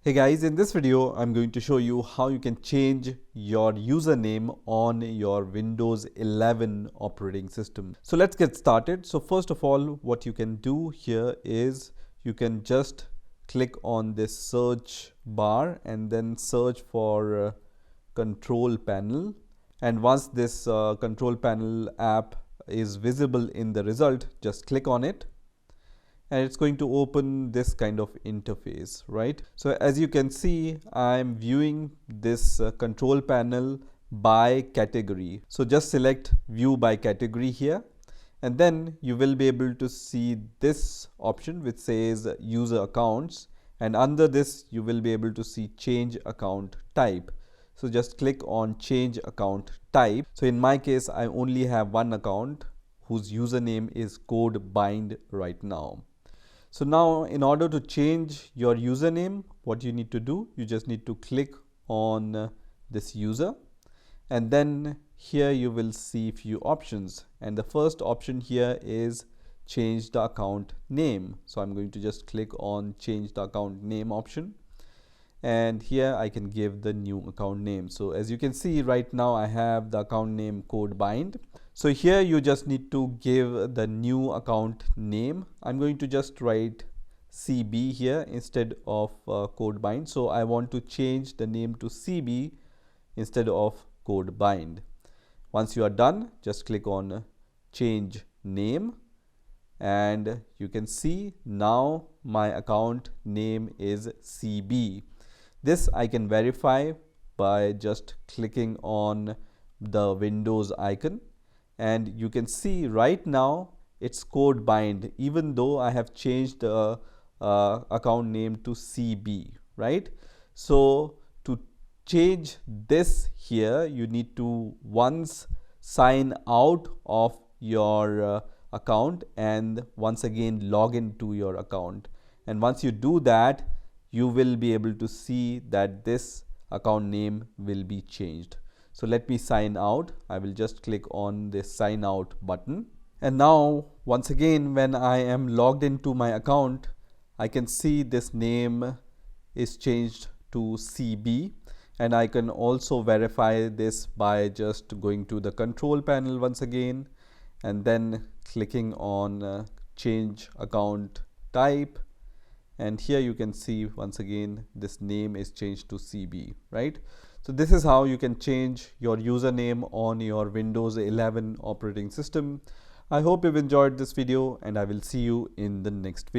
Hey guys, in this video, I'm going to show you how you can change your username on your Windows 11 operating system. So let's get started. So first of all, what you can do here is you can just click on this search bar and then search for control panel. And once this control panel app is visible in the result, just click on it. And it's going to open this kind of interface, right? So as you can see, I'm viewing this control panel by category. So just select view by category here, and then you will be able to see this option which says user accounts, and under this you will be able to see change account type. So just click on change account type. So in my case, I only have one account whose username is CodeBind right now. So now in order to change your username, what you need to do, you just need to click on this user, and then here you will see few options, and the first option here is change the account name. So I'm going to just click on change the account name option, and here I can give the new account name. So as you can see right now, I have the account name CodeBind. So here you just need to give the new account name. I'm going to just write CB here instead of CodeBind. So I want to change the name to CB instead of CodeBind. Once you are done, just click on change name, and you can see now my account name is CB. This I can verify by just clicking on the Windows icon, and you can see right now it's CodeBind, even though I have changed the account name to CB, right? So to change this here, you need to once sign out of your account and once again log into your account. And once you do that, you will be able to see that this account name will be changed. So let me sign out. I will just click on this sign out button. And now once again, when I am logged into my account, I can see this name is changed to CB, and I can also verify this by just going to the control panel once again and then clicking on change account type. And here you can see once again this name is changed to CB, right? So this is how you can change your username on your Windows 11 operating system. I hope you've enjoyed this video, and I will see you in the next video.